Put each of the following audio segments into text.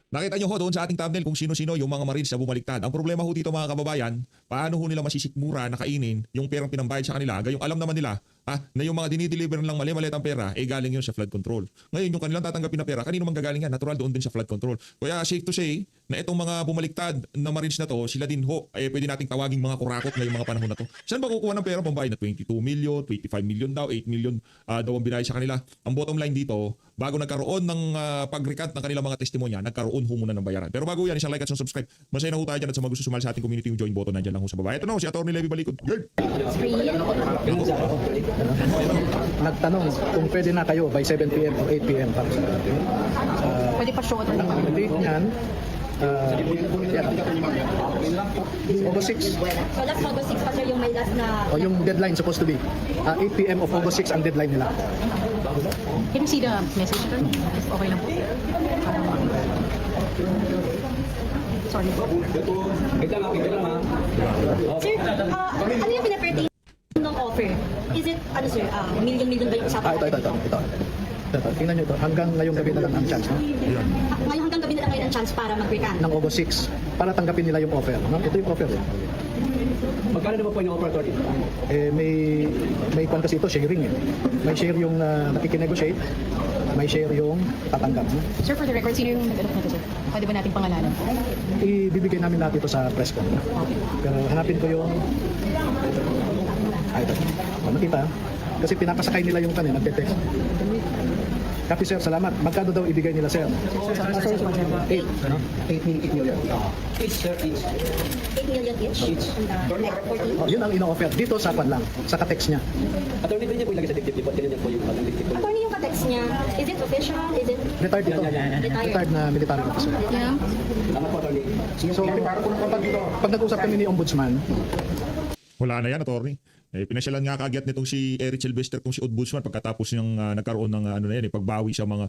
Nakita nyo ho doon sa ating thumbnail kung sino-sino yung mga Marines na bumaliktad. Ang problema ho dito mga kababayan, paano ho nila masisikmura na kainin yung perang pinambayad sa kanila, gayong alam naman nila na yung mga dinideliver lang mali-maliit ang pera, galing yun sa flood control. Ngayon yung kanilang tatanggapin na pera, kanino man gagaling yan? Natural doon din sa flood control. Kaya safe to say na itong mga bumaliktad na Marines na to, sila din ho, pwede nating tawaging mga kurakot ngayong mga panahon na to. Saan ba kukuha ng pera pambayad na 22 million, 25 million daw, 8 million daw ang binayad sa kanila? Ang bottom line dito, bago nagkaroon ng pag-recant ng kanilang mga testimonya, nagkaroon ho muna ng bayaran. Pero bago yan, isang like at isang subscribe. Masaya na ho tayo dyan at sa mga gusto sumali sa ating community, yung join button nandiyan lang ho sa baba. Ito na ho, si Atty. Levi Balikod. Nagtanong kung pwede na kayo by 7 p.m. or 8 p.m. para sa natin. Pwede pa show Ang date niyan, August 6. So last August 6 pa siya yung may last na... O yung deadline supposed to be. 8 p.m. of August 6 ang deadline nila. Can you see the message? Okay lang po. Sorry po. Sir, ano yung pinapertain ng offer? Is it, ano sir, million ba yung usapan? Ito. Tingnan nyo ito. Hanggang ngayong gabi na lang ang chance. No? Ngayon hanggang gabi na lang ngayon ang chance para mag-recant. Ng August 6 para tanggapin nila yung offer. No? Ito yung offer. Magkano naman po yung offer, Tony? May kwan kasi ito, sharing. May share yung nakikinegotiate. May share yung tatanggap. No? Sir, for the record, sino yung nag-alok nito, sir? Pwede ba nating pangalanan? Ibibigay namin lahat ito sa press con. Pero hanapin ko yung... ito. Nakita. Kasi pinapasakay nila yung kanina, nagte-text. Copy sir, salamat. Magkano daw ibigay nila sir? 8 million. Each, sir, each. 8 million each? Like 14? Yun ang ino-offer. Dito sa kwan lang, sa ka-text niya. Attorney, pwede niya po ilagay sa dictative report. Ganyan po yung dictative report. Attorney yung ka-text niya, is it official? Is it... Retired ito. Retired na military officer. Yeah. Tama po, Attorney. So, pag nag-usap kami ni Ombudsman, Wala na yan, attorney. Pinasyalan nga kagyat nitong si Eric Sylvester kung si Ombudsman pagkatapos ng nagkaroon ng pagbawi sa mga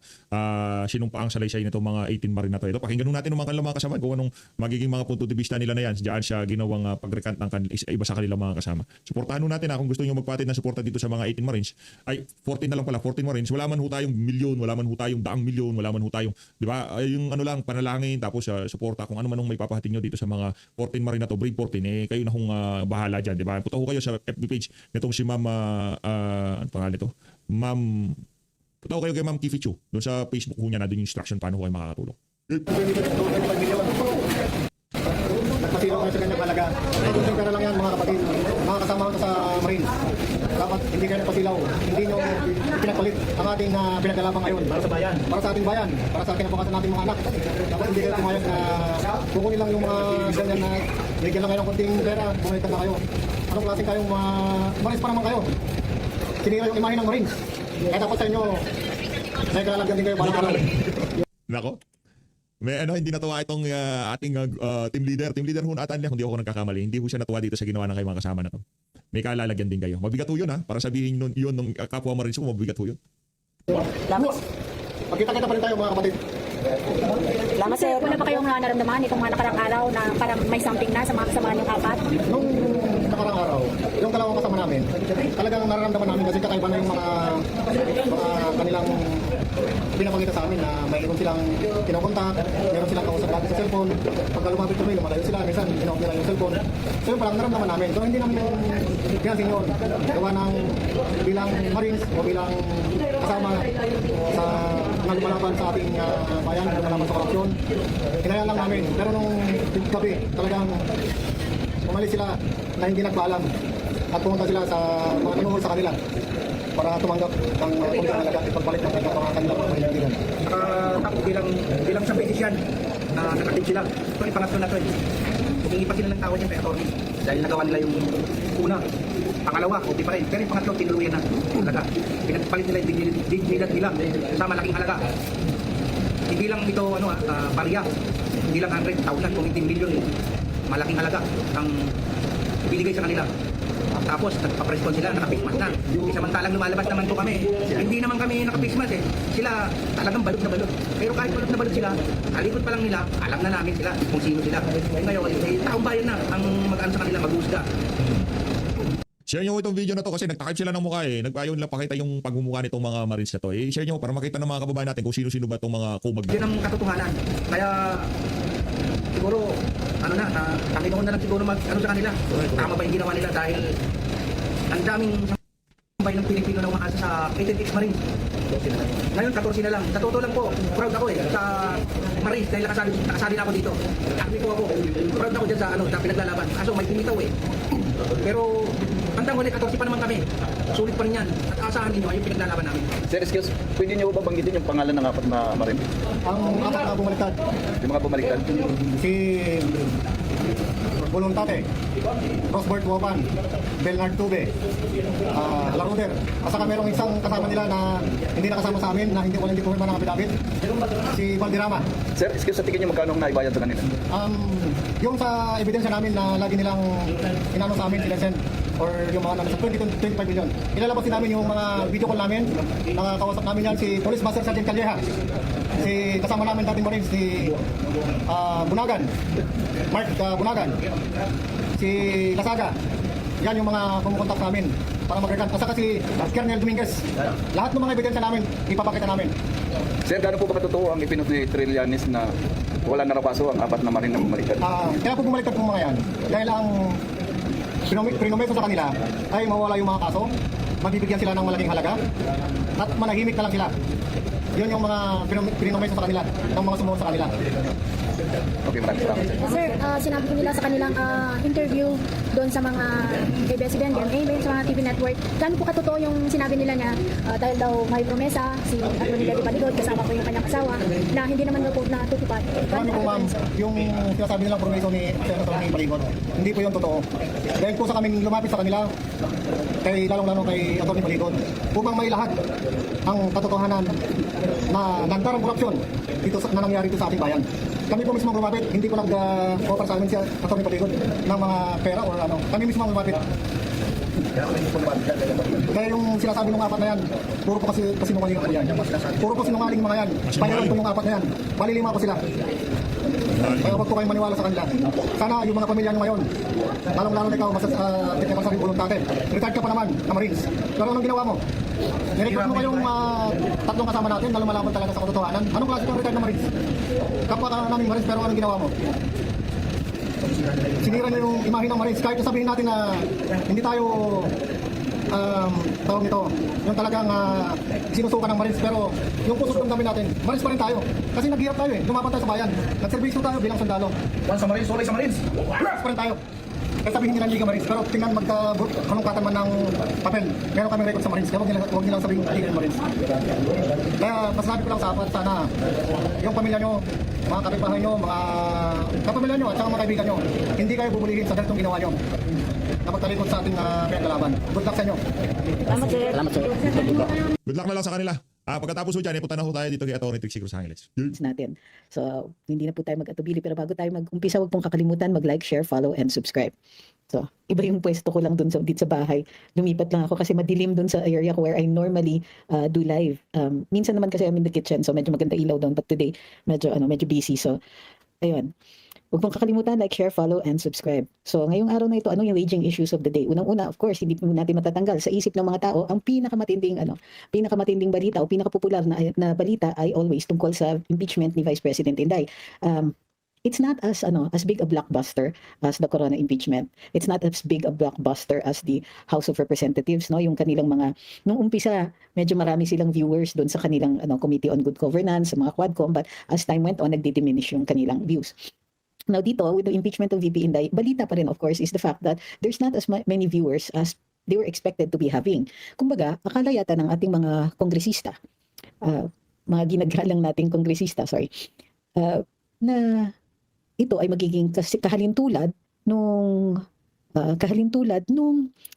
sinumpaang salaysay nitong mga 18 Marine na to. Ito, pakinggan natin ng mga kanilang mga kasama kung anong magiging mga punto de vista nila na yan. Diyan siya ginawang pag-recant ng iba sa kanilang mga kasama. Suportahan natin kung gusto niyo magpatid ng suporta dito sa mga 18 Marines. Ay, 14 na lang pala, 14 Marines. Wala man ho tayong milyon, wala man ho tayong daang milyon, wala man ho tayong, di ba? Yung lang, panalangin, tapos suporta kung ano man may papahatid nyo dito sa mga 14 Marine na to, Brave 14, kayo na hong bahala dyan, di ba? Punta ho kayo sa FB page nitong si Ma'am, ano pangalan ito? Ma'am, punta ho kayo kay Ma'am Kifi Chu. Doon sa Facebook ho niya na doon yung instruction paano ho kayo makakatulong. Nagpasilaw kayo sa kanyang halaga. Kung pera lang yan mga kapatid, mga kasama ko sa Marine. Dapat hindi kayo nagpasilaw, hindi nyo pinagpalit ang ating pinaglalabang ngayon. Para sa bayan. Para sa ating bayan, para sa kinabukasan nating mga anak. Dapat hindi kayo tumayag na kukunin lang yung mga ganyan na bigyan lang kayo ng konting pera, bumalitan na kayo. Anong klaseng kayong Marines pa naman kayo? Sinira yung imahe ng Marines. Kaya dapat sa inyo, may kalalagyan din kayo balang-balang. Nako. Hindi natuwa itong ating team leader. Team leader ho na atan niya, kung di ako nagkakamali. Hindi ho siya natuwa dito sa ginawa ng kayong mga kasama na to. May kalalagyan din kayo. Mabigat ho yun para sabihin yun ng kapwa Marines ko, mabigat ho yun. Magkita-kita pa rin tayo mga kapatid. Salamat sir. Wala ba kayong naramdaman itong mga nakarang araw na parang may something na sa mga kasama niyong apat? Nung nakarang araw, yung dalawang kasama namin, talagang nararamdaman namin kasi kakaiba na yung mga kanilang pinapakita sa amin na mayroon silang kinokontak, mayroon silang kausap lagi sa cellphone. Pagka lumapit kami, lumalayo sila, minsan ginawa nila yung cellphone. So yun parang naramdaman namin. So hindi namin pinansin yun. Gawa ng bilang Marines o bilang kasama sa nagpalaban sa ating bayan, nagpalaban sa korupsyon. Hinayaan lang namin. Pero nung gabi, talagang umalis sila na hindi nagpaalam at pumunta sila sa mga nanuhol sa kanila para tumanggap ng konting halaga at ipagpalit ng kanilang mga kaibigan. Tapos bilang sa petition, nakatid sila. Ito yung pangatlo na ito. Humingi pa sila ng tawad yung kay Atty. Dahil nagawa nila yung una. Pangalawa, okay pa rin. Pero yung pangatlo, tinuluyan na. Halaga. Pinagpalit nila yung dignidad nila sa malaking halaga. Hindi lang ito, barya. Hindi lang 100,000 kung 18 million. Malaking halaga ang binigay sa kanila. Tapos nagpa-respond sila, naka-Christmas na. Samantalang lumalabas naman po kami. Hindi naman kami naka-Christmas Sila talagang balot na balot. Pero kahit balot na balot sila, alikot pa lang nila, alam na namin sila kung sino sila. Ngayon, taong bayan na ang mag-ano sa kanila, mag-usga. Share nyo itong video na to kasi nagtakip sila ng mukha eh. Nagpayon lang pakita yung pagmumukha nitong mga Marines na to. Eh, share nyo para makita ng mga kababayan natin kung sino-sino ba itong mga kumag. Yun ang katotohanan. Kaya siguro ano na, Panginoon na lang siguro mag ano sa kanila. Tama ba yung ginawa nila dahil ang daming sambay ng Pilipino na umaasa sa 18X Marines. Ngayon 14 na lang. Sa totoo lang po, proud ako eh sa Marines dahil nakasali na ako dito. Army ko ako. Proud ako dyan sa ano, sa pinaglalaban. Kaso may bumitaw eh. Pero hanggang huli 14 pa naman kami. Sulit pa rin yan. At asahan ninyo ay yung pinaglalaban namin. Sir, excuse, pwede niyo ba banggitin yung pangalan ng apat na marin? Ang apat na bumaliktad, Yung mga bumaliktad? si Voluntate, Rosbert Woban, Bernard Tube, Laruder. At saka merong isang kasama nila na hindi nakasama sa amin, na hindi ko naman nakapidabit, si Valderrama. Sir, excuse, sa tingin niyo magkano ang naibayad sa kanila? Yung sa ebidensya namin na lagi nilang inano sa amin, sinasend, or yung mga nasa 20-25 million. Ilalabas din namin yung mga video call namin, nakakausap namin yan si Police Master Sergeant Calleja, si kasama namin dating Marines, si Bunagan, Mark Bunagan, si Lasaga. Yan yung mga kumukontak namin para mag-recant. At saka si Colonel Dominguez. Lahat ng mga ebidensya namin, ipapakita namin. Sir, gaano po ba katotoo ang ipinot ni Trillanes na wala na raw kaso ang apat na marin na bumaliktad? Kaya po bumaliktad po mga yan. Dahil ang prinomeso sa kanila ay mawala yung mga kaso, mabibigyan sila ng malaking halaga, at manahimik na lang sila. Yun yung mga prinomeso sa kanila, ng mga sumusunod sa kanila. Okay, maraming salamat, sir. Sir, sinabi ko nila sa kanilang interview doon sa mga ABS-CBN, GMA, sa mga TV network, gaano po katotoo yung sinabi nila niya dahil daw may promesa si Atty. Daddy Paligod, kasama ko yung kanyang asawa, na hindi naman daw po natutupad. Marami po ma'am, yung sinasabi nilang promeso ni Senator May Paligod, hindi po yung totoo. Dahil po sa kaming lumapit sa kanila, lalong-lalo kay Atty. Paligod, upang may lahat ang katotohanan na nagdarang korupsyon dito na nangyari dito sa ating bayan. Kami po mismo lumapit, hindi po nag-offer sa amin si Atty. Paligod ng mga pera or ano. Kami mismo ang lumapit. Kaya yung sinasabi ng apat na yan, puro po kasi sinungaling po yan. Puro po sinungaling mga yan. Payaran po yung apat na yan. Malilima po sila. Kaya huwag po kayong maniwala sa kanila. Sana yung mga pamilya nyo ngayon, lalong-lalo na ikaw, deklarasyon sa rin voluntate. Retired ka pa naman na Marines. Pero anong ginawa mo? Nirecord mo kayong tatlong kasama natin na lumalaban talaga sa katotohanan. Anong klase kang retired na Marines? Kapwa ka namin Marines, pero anong ginawa mo? Sinira niyo yung imahe ng Marines. Kahit sabihin natin na hindi tayo tawag nito, yung talagang sinusukan ng Marines, pero yung puso ng dami natin, Marines pa rin tayo. Kasi naghihirap tayo eh, lumaban tayo sa bayan. Nagservisyo tayo bilang sundalo. Once sa Marines, always sa Marines. Marines pa rin tayo. Kaya sabihin nila Liga Marines, pero tingnan magkakalungkatan man ng papel. Meron kami record sa Marines, kaya huwag nilang sabihin Liga Marines. Kaya masasabi ko lang sa apat, sana yung pamilya nyo, mga kapitbahay nyo, mga kapamilya nyo at saka mga kaibigan nyo, hindi kayo bubulihin sa ganitong ginawa nyo na magtalikod sa ating pinagkalaban. Good luck sa inyo. Good luck na lang sa kanila. Pagkatapos ho dyan, punta na ho tayo dito kay Atty. Trixie Cruz Angeles. Natin. So, hindi na po tayo mag-atubili, pero bago tayo mag-umpisa, huwag pong kakalimutan mag-like, share, follow, and subscribe. So, iba yung pwesto ko lang dun dito sa bahay. Lumipat lang ako kasi madilim dun sa area ko where I normally do live. Minsan naman kasi I'm in the kitchen, so medyo maganda ilaw doon, but today medyo busy. So, ayun. Huwag mong kakalimutan, like, share, follow, and subscribe. So, ngayong araw na ito, ano yung raging issues of the day? Unang-una, of course, hindi po natin matatanggal sa isip ng mga tao ang pinakamatinding balita o pinakapopular na balita ay always tungkol sa impeachment ni Vice President Inday. It's not as big a blockbuster as the Corona impeachment. It's not as big a blockbuster as the House of Representatives, no? Yung kanilang nung umpisa, medyo marami silang viewers doon sa kanilang Committee on Good Governance, sa mga Quadcom, but as time went on, nagdi-diminish yung kanilang views. Now dito, with the impeachment of VP Inday, balita pa rin of course is the fact that there's not as many viewers as they were expected to be having. Kumbaga, akala yata ng ating mga kongresista, mga ginagalang nating kongresista, na ito ay magiging kahalintulad nung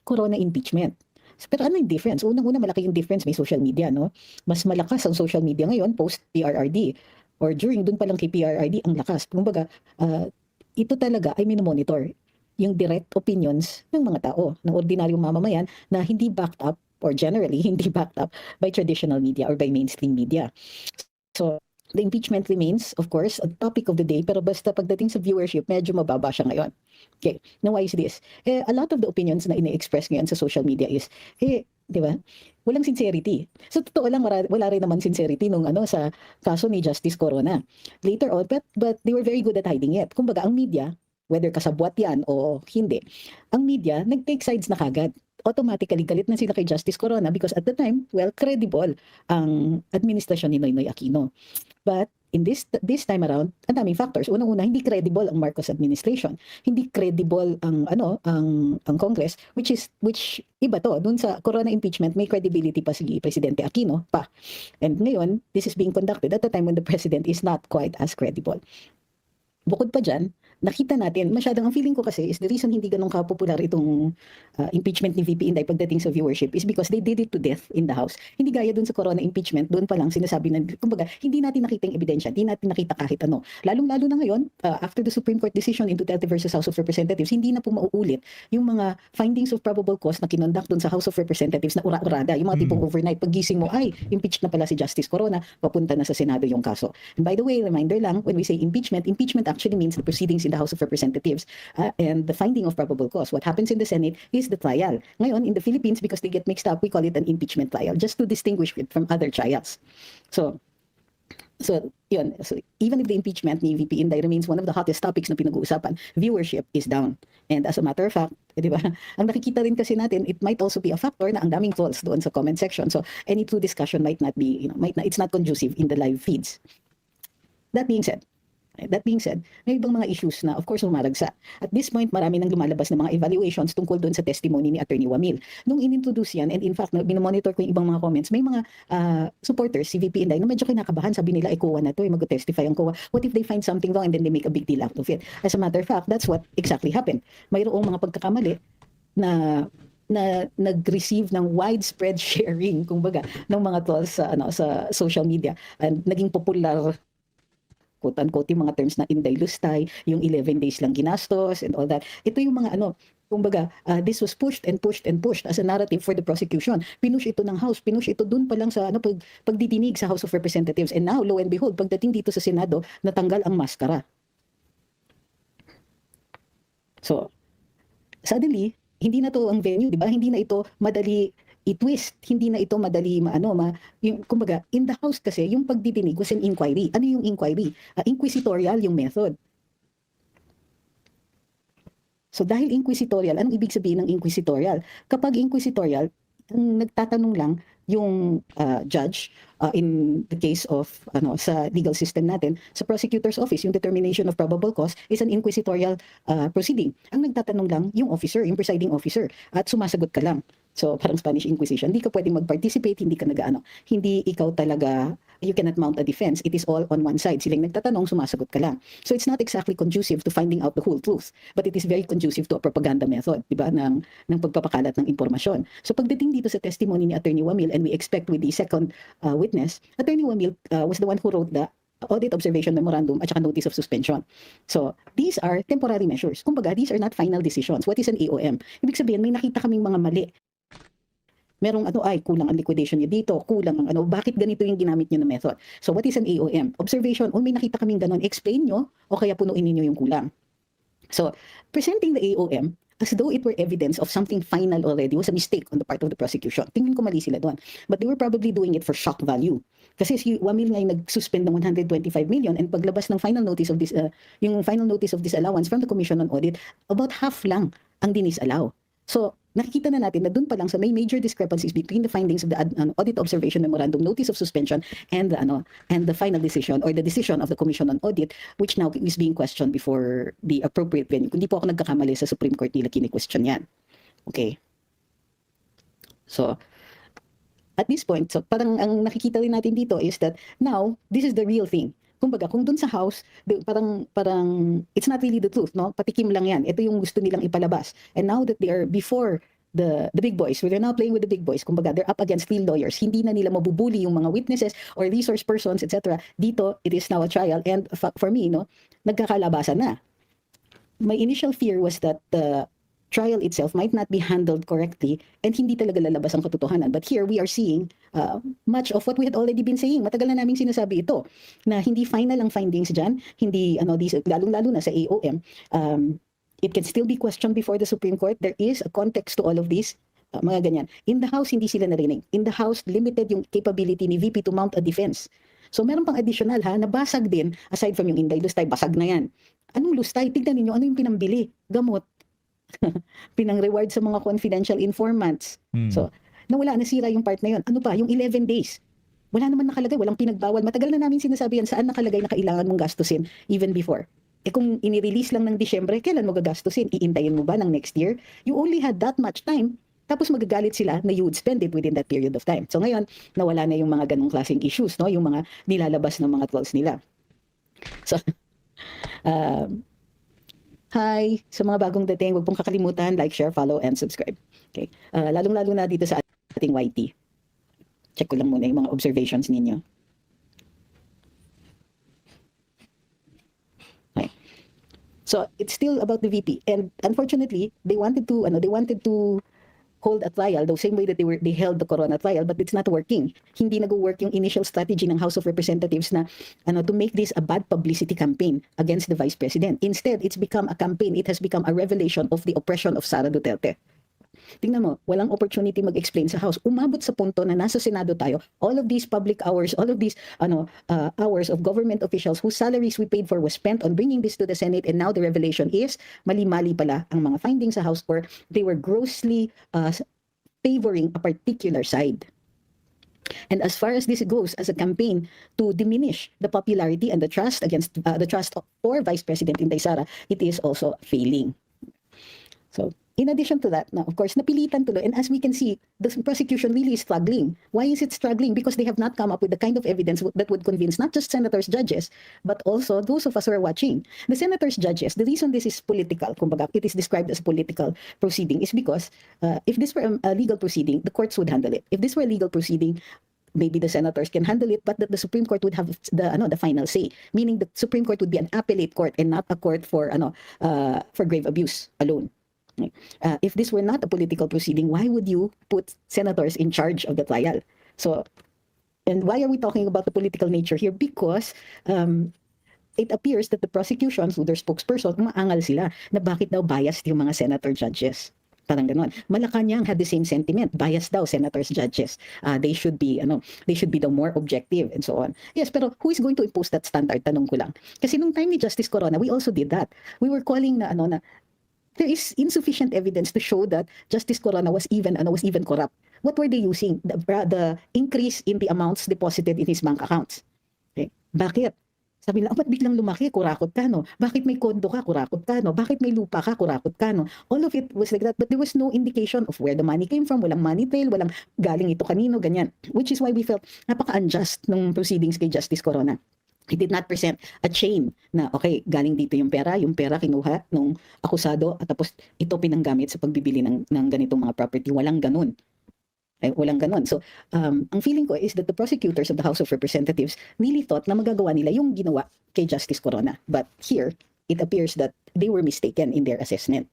Corona impeachment. Pero ano yung difference? Unang-una, malaki yung difference, may social media, no? Mas malakas ang social media ngayon post-PRRD. Or during, dun pa lang kay PRRD, ang lakas. Kumbaga, ito talaga ay minomonitor yung direct opinions ng mga tao, ng ordinaryong mamamayan na hindi backed up, or generally, hindi backed up by traditional media or by mainstream media. So, the impeachment remains, of course, a topic of the day, pero basta pagdating sa viewership, medyo mababa siya ngayon. Okay, now why is this? A lot of the opinions na ini-express ngayon sa social media is, di ba? Walang sincerity. So totoo lang, wala rin naman sincerity nung sa kaso ni Justice Corona. Later on, but they were very good at hiding it. Kumbaga, ang media, whether kasabwat yan o hindi, ang media, nag-take sides na kagad. Automatically, galit na sila kay Justice Corona because at the time, well, credible ang administrasyon ni Noynoy Aquino. But in this time around, ang daming factors. Unang-una, hindi credible ang Marcos administration. Hindi credible ang Congress, which iba to. Dun sa Corona impeachment, may credibility pa si Presidente Aquino pa. And ngayon, this is being conducted at a time when the president is not quite as credible. Bukod pa dyan, nakita natin, masyadong ang feeling ko kasi is the reason hindi ganun ka-popular itong impeachment ni VP Inday pagdating sa viewership is because they did it to death in the House. Hindi gaya dun sa Corona impeachment, doon pa lang sinasabi na, kumbaga, hindi natin nakita yung ebidensya, hindi natin nakita kahit ano. Lalong-lalo na ngayon, after the Supreme Court decision in Duterte versus House of Representatives, hindi na po mauulit yung mga findings of probable cause na kinonduct dun sa House of Representatives na ura-urada, yung mga tipong overnight, paggising mo, ay, impeached na pala si Justice Corona, papunta na sa Senado yung kaso. And by the way, reminder lang, when we say impeachment actually means the proceedings in the House of Representatives and the finding of probable cause. What happens in the Senate is the trial. Ngayon, in the Philippines, because they get mixed up, we call it an impeachment trial, just to distinguish it from other trials. So yun. So even if the impeachment ni VP Inday remains one of the hottest topics na pinag-uusapan, viewership is down. And as a matter of fact, di ba, ang nakikita rin kasi natin, it might also be a factor na ang daming trolls doon sa comment section. So any true discussion might not be, it's not conducive in the live feeds. That being said, may ibang mga issues na of course humaragsa. At this point, marami nang lumalabas na mga evaluations tungkol doon sa testimony ni Attorney Wamil. Nung inintroduce yan, and in fact, binomonitor ko yung ibang mga comments, may mga supporters, si VP Inday, na medyo kinakabahan, sabi nila, COA na to, mag-testify ang COA. What if they find something wrong and then they make a big deal out of it? As a matter of fact, that's what exactly happened. Mayroong mga pagkakamali na nag-receive ng widespread sharing, kumbaga, ng mga trolls sa social media, and naging popular, quote-unquote, yung mga terms na Inday Lustay, yung 11 days lang ginastos and all that. Ito yung mga kumbaga, this was pushed as a narrative for the prosecution. Pinush ito ng House, pinush ito dun pa lang sa pagdidinig sa House of Representatives. And now, lo and behold, pagdating dito sa Senado, natanggal ang maskara. So, suddenly, hindi na to ang venue, di ba? Hindi na ito madali i-twist, hindi na ito madali kumbaga, in the House kasi, yung pagdidinig was an inquiry. Ano yung inquiry? Inquisitorial yung method. So dahil inquisitorial, anong ibig sabihin ng inquisitorial? Kapag inquisitorial, nagtatanong lang yung judge in the case of sa legal system natin, sa prosecutor's office, yung determination of probable cause is an inquisitorial proceeding. Ang nagtatanong lang yung officer, yung presiding officer, at sumasagot ka lang. So parang Spanish Inquisition, hindi ka pwedeng mag-participate, hindi ka hindi ikaw talaga, you cannot mount a defense. It is all on one side. Silang nagtatanong, sumasagot ka lang. So it's not exactly conducive to finding out the whole truth, but it is very conducive to a propaganda method, di ba, ng pagpapakalat ng impormasyon. So pagdating dito sa testimony ni Attorney Wamil, and we expect with the second witness, Attorney Wamil was the one who wrote the audit observation memorandum at saka notice of suspension. So these are temporary measures. Kumbaga, these are not final decisions. What is an AOM? Ibig sabihin, may nakita kaming mga mali. Merong kulang ang liquidation niyo dito, kulang ang bakit ganito yung ginamit niyo na method. So what is an AOM? Observation, may nakita kaming ganon, explain nyo, o kaya punuin niyo yung kulang. So presenting the AOM as though it were evidence of something final already was a mistake on the part of the prosecution. Tingin ko mali sila doon. But they were probably doing it for shock value. Kasi si Wamil ngay nag-suspend ng 125 million, and paglabas ng final notice of this, yung final notice of disallowance from the Commission on Audit, about half lang ang disallow. So nakikita na natin na doon pa lang sa may major discrepancies between the findings of the audit observation memorandum, notice of suspension, and the final decision or the decision of the Commission on Audit, which now is being questioned before the appropriate venue. Kung di po ako nagkakamali, sa Supreme Court nila kini-question yan. Okay. So at this point, so parang ang nakikita rin natin dito is that now this is the real thing. Kumbaga, kung dun sa House, parang it's not really the truth, no? Patikim lang yan. Ito yung gusto nilang ipalabas. And now that they are before the big boys, they're now playing with the big boys, kumbaga, they're up against real lawyers. Hindi na nila mabubuli yung mga witnesses or resource persons, etc. Dito, it is now a trial. And for me, nagkakalabasan na. My initial fear was that trial itself might not be handled correctly and hindi talaga lalabas ang katotohanan. But here we are seeing much of what we had already been saying. Matagal na naming sinasabi ito na hindi final ang findings dyan, hindi lalong-lalo na sa AOM. It can still be questioned before the Supreme Court. There is a context to all of this. Mga ganyan. In the House, hindi sila narinig. In the House, limited yung capability ni VP to mount a defense. So meron pang additional na basag din, aside from yung Inday Lustay, basag na yan. Anong lustay? Tignan ninyo, ano yung pinambili? Gamot. Pinang-reward sa mga confidential informants. So, nawala, nasira yung part na yun. Ano pa? Yung 11 days. Wala naman nakalagay, walang pinagbawal. Matagal na namin sinasabi yan, saan nakalagay na kailangan mong gastusin even before. Kung inirelease lang ng Disyembre, kailan mo gagastusin? Iintayin mo ba ng next year? You only had that much time. Tapos magagalit sila na you would spend it within that period of time. So ngayon, nawala na yung mga ganong klaseng issues, no? Yung mga nilalabas ng mga trolls nila. So, hi, sa mga bagong dating, huwag pong kakalimutan, like, share, follow, and subscribe. Okay. Lalong-lalo na dito sa ating YT. Check ko lang muna yung mga observations ninyo. Okay. So, it's still about the VP. And unfortunately, they wanted to hold a trial the same way that they held the Corona trial, but it's not working. Hindi nag-work yung initial strategy ng House of Representatives na to make this a bad publicity campaign against the Vice President. Instead, it's become a campaign. It has become a revelation of the oppression of Sara Duterte. Tingnan mo, walang opportunity mag-explain sa House. Umabot sa punto na nasa Senado tayo, all of these public hours, all of these hours of government officials whose salaries we paid for was spent on bringing this to the Senate, and now the revelation is mali-mali pala ang mga findings sa House, or they were grossly favoring a particular side. And as far as this goes as a campaign to diminish the popularity and the trust against the trust for Vice President Inday Sara, it is also failing. So, in addition to that, now, of course, napilitan tuloy. And as we can see, the prosecution really is struggling. Why is it struggling? Because they have not come up with the kind of evidence that would convince not just senators, judges, but also those of us who are watching. The senators, judges, the reason this is political, kumbaga, it is described as a political proceeding, is because if this were a legal proceeding, the courts would handle it. If this were a legal proceeding, maybe the senators can handle it, but the Supreme Court would have the final say. Meaning the Supreme Court would be an appellate court and not a court for grave abuse alone. If this were not a political proceeding, why would you put senators in charge of the trial? So, and why are we talking about the political nature here? Because it appears that the prosecution, through their spokesperson, maangal sila na bakit daw biased yung mga senator judges. Parang ganon. Malacanang had the same sentiment. Biased daw senators, judges. They should be the more objective and so on. Yes, pero who is going to impose that standard? Tanong ko lang. Kasi nung time ni Justice Corona, we also did that. We were calling na there is insufficient evidence to show that Justice Corona was even corrupt. What were they using? The increase in the amounts deposited in his bank accounts. Okay. Bakit? Sabi nila, ba't biglang lumaki? Kurakot ka, no? Bakit may kondo ka? Kurakot ka, no? Bakit may lupa ka? Kurakot ka, no? All of it was like that, but there was no indication of where the money came from. Walang money trail, walang galing ito kanino, ganyan. Which is why we felt napaka-unjust ng proceedings kay Justice Corona. He did not present a chain na, okay, galing dito yung pera kinuha nung akusado at tapos ito pinanggamit sa pagbibili ng ganitong mga property. Walang ganun. Walang ganun. So, ang feeling ko is that the prosecutors of the House of Representatives really thought na magagawa nila yung ginawa kay Justice Corona. But here, it appears that they were mistaken in their assessment.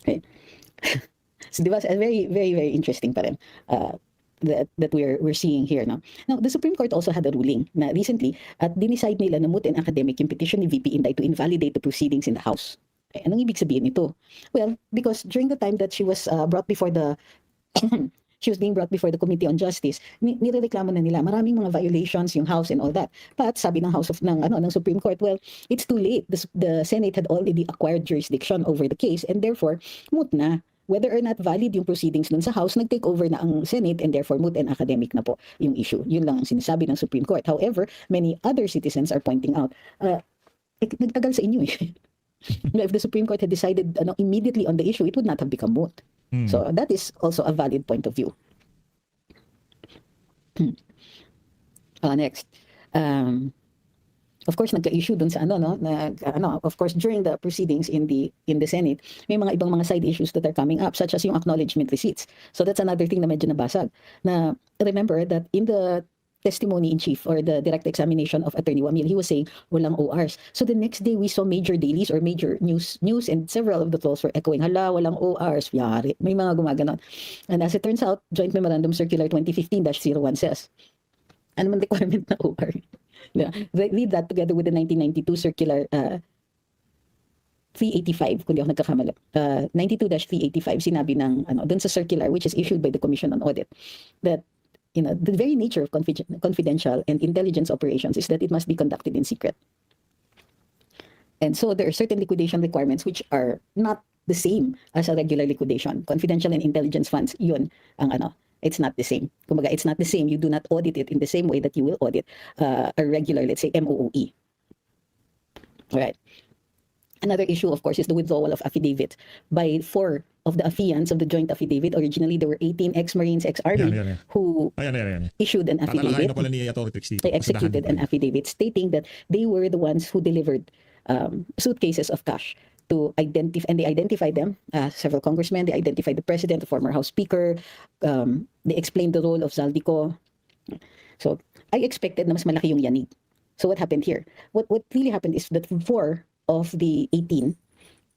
Okay. So, di ba, very, very, very interesting pa rin. That we're seeing here now. Now, the Supreme Court also had a ruling na recently at dinicide nila na moot and academic yung petition ni VP Inday to invalidate the proceedings in the House. Anong ibig sabihin nito? Well, because during the time that she was brought before the she was being brought before the Committee on Justice, nirereklamo na nila maraming mga violations yung House and all that. But sabi ng ng Supreme Court, well, it's too late. The Senate had already acquired jurisdiction over the case and therefore moot na. Whether or not valid yung proceedings dun sa House, nag-take over na ang Senate and therefore moot and academic na po yung issue. Yun lang ang sinasabi ng Supreme Court. However, many other citizens are pointing out, nagtagal sa inyo eh. If the Supreme Court had decided immediately on the issue, it would not have become moot. So that is also a valid point of view. Next. Of course, nagka-issue dun sa of course, during the proceedings in the Senate, may mga ibang mga side issues that are coming up, such as yung acknowledgement receipts. So that's another thing na medyo nabasag. Na remember that in the testimony in chief or the direct examination of Attorney Wamil, he was saying walang ORs. So the next day we saw major dailies or major news and several of the trolls were echoing, hala, walang ORs, yari. May mga gumaganon. And as it turns out, Joint Memorandum Circular 2015-01 says, ano man requirement na OR? Yeah. Read that together with the 1992 Circular 385, kung di ako nagkakamali. 92-385, sinabi ng, dun sa circular, which is issued by the Commission on Audit, that, the very nature of confidential and intelligence operations is that it must be conducted in secret. And so there are certain liquidation requirements which are not the same as a regular liquidation. Confidential and intelligence funds, yun ang it's not the same. Kumbaga, it's not the same. You do not audit it in the same way that you will audit a regular, let's say, MOOE. All right. Another issue, of course, is the withdrawal of affidavit by 4 of the affiants of the joint affidavit. Originally, there were 18 ex-Marines, ex-Army Yan. who Ayan. issued an Tatalakayin affidavit. na pala ni Atty. Trix dito. They executed an affidavit stating that they were the ones who delivered suitcases of cash to identify, and they identified them, several congressmen, they identified the president, the former House Speaker, they explained the role of Zaldico. So I expected na mas malaki yung yanig. So what happened here? What really happened is that 4 of the 18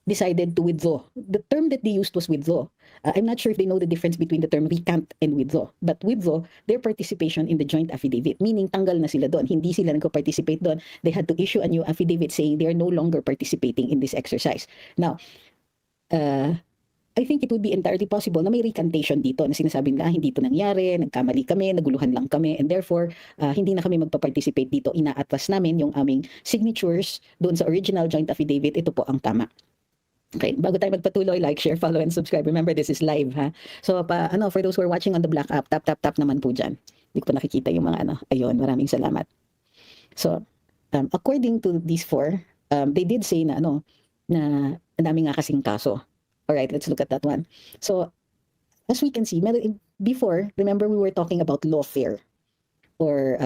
decided to withdraw. The term that they used was withdraw. I'm not sure if they know the difference between the term recant and withdraw. But withdraw their participation in the joint affidavit, meaning tanggal na sila doon. Hindi sila nagko-participate doon. They had to issue a new affidavit saying they are no longer participating in this exercise. Now, I think it would be entirely possible na may recantation dito na sinasabi nila, hindi ito nangyari, nagkamali kami, naguluhan lang kami, and therefore, hindi na kami magpa-participate dito. Inaatras namin yung aming signatures doon sa original joint affidavit. Ito po ang tama. Okay, bago tayo magpatuloy, like, share, follow, and subscribe. Remember, this is live, ha? So, for those who are watching on the Black app, tap naman po dyan. Hindi ko pa nakikita yung mga Ayun, maraming salamat. So, according to these 4, they did say na na ang dami nga kasing kaso. Alright, let's look at that one. So, as we can see, before, remember we were talking about lawfare or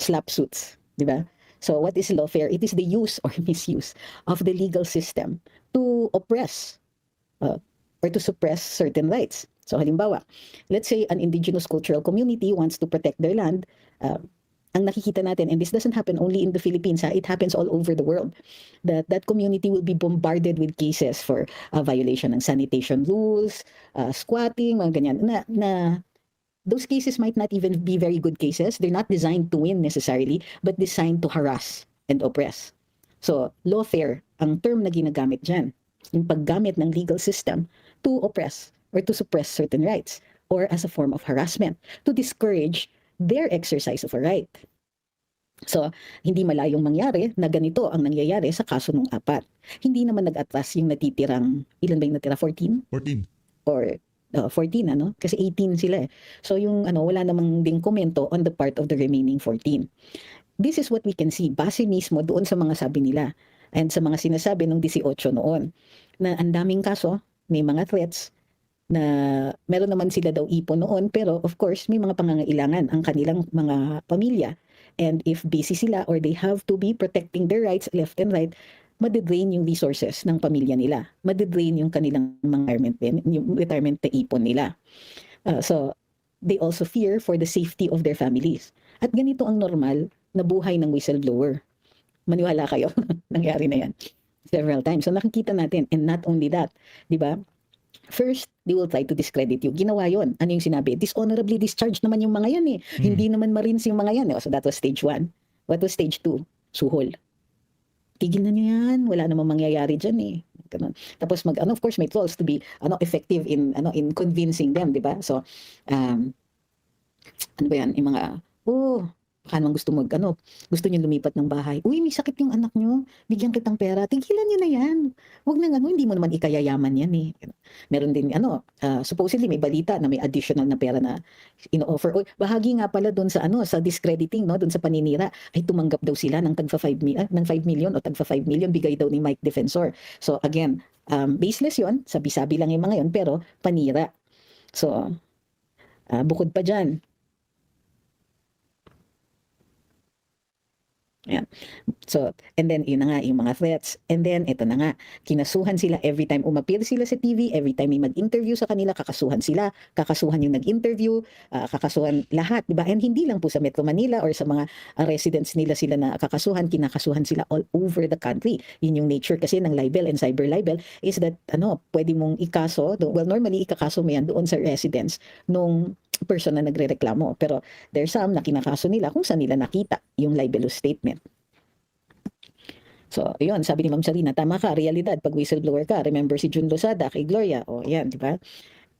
slap suits, di ba? So, what is lawfare? It is the use or misuse of the legal system to oppress or to suppress certain rights. So, halimbawa, let's say an indigenous cultural community wants to protect their land. Ang nakikita natin, and this doesn't happen only in the Philippines, it happens all over the world, that community will be bombarded with cases for violation ng sanitation rules, squatting, mga ganyan, na those cases might not even be very good cases. They're not designed to win necessarily, but designed to harass and oppress. So, lawfare, ang term na ginagamit dyan, yung paggamit ng legal system to oppress or to suppress certain rights, or as a form of harassment, to discourage their exercise of a right. So, hindi malayong mangyari na ganito ang nangyayari sa kaso ng 4. Hindi naman nag-atras yung natitirang, ilan ba yung natira? 14? 14. Or 14, Kasi 18 sila eh. So, yung wala namang ding komento on the part of the remaining 14. This is what we can see, base mismo doon sa mga sabi nila and sa mga sinasabi ng 18 noon, na ang daming kaso, may mga threats, na meron naman sila daw ipon noon, pero of course may mga pangangailangan ang kanilang mga pamilya, and if busy sila or they have to be protecting their rights left and right, madidrain yung resources ng pamilya nila, madidrain yung kanilang yung retirement na ipon nila. So they also fear for the safety of their families. At ganito ang normal na buhay ng whistleblower. Maniwala kayo, nangyari na yan several times. So nakikita natin, and not only that, di ba? First, they will try to discredit you. Ginawa yon. Ano yung sinabi? Dishonorably discharged naman yung mga yan eh. Hindi naman Marines yung mga yan eh. So that was stage 1. What was stage 2? Suhol. Tigil na niyo yan. Wala namang mangyayari dyan eh. Ganun. Tapos of course may trolls to be effective in convincing them, di ba? So ano ba yan? Yung mga baka naman gusto niyo lumipat ng bahay. Uy, may sakit yung anak niyo. Bigyan kitang pera. Tigilan niyo na yan. Huwag nang hindi mo naman ikayayaman yan eh. Meron din supposedly may balita na may additional na pera na ino-offer. Uy, bahagi nga pala doon sa sa discrediting, doon sa paninira, ay tumanggap daw sila ng tagfa 5 million o tagfa 5 million bigay daw ni Mike Defensor. So again, baseless yon, sabi-sabi lang yung mga yon, pero panira. So bukod pa diyan, Yan. So, and then yun na nga, yung mga threats. And then, ito na nga, kinasuhan sila every time umappear sila sa TV, every time may mag-interview sa kanila, kakasuhan sila, kakasuhan yung nag-interview, kakasuhan lahat, di ba? And hindi lang po sa Metro Manila or sa mga residents nila sila na kakasuhan, kinakasuhan sila all over the country. Yun yung nature kasi ng libel and cyber libel is that, pwede mong ikaso, well, normally ikakaso mo yan doon sa residents nung person na nagrereklamo. Pero there's some na kinakaso nila kung saan nila nakita yung libelous statement. So, yun, sabi ni Ma'am Sarina, tama ka, realidad, pag whistleblower ka, remember si Jun Lozada kay Gloria, yan, di ba?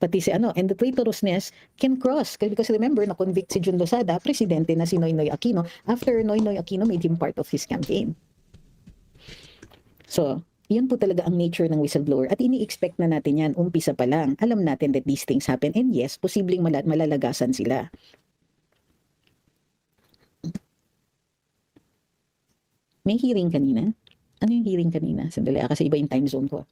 Pati si and the traitorousness can cross. Because remember, na-convict si Jun Lozada, presidente na si Noynoy Aquino, after Noynoy Aquino made him part of his campaign. So, yun po talaga ang nature ng whistleblower at ini-expect na natin yan umpisa pa lang. Alam natin that these things happen and yes, posibleng malalagasan sila. May hearing kanina? Ano yung hearing kanina? Sandali, kasi iba yung time zone ko.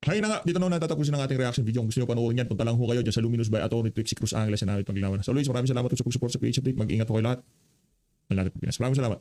Hay na nga, dito na natatapusin ang ating reaction video. Kung gusto nyo panoorin yan, punta lang ho kayo dyan sa Luminous by Atty. Trixie Cruz Angela sa namin paglawan. So Luis, maraming salamat sa pag-support sa PH Update. Mag-ingat po kayo lahat. Maraming salamat.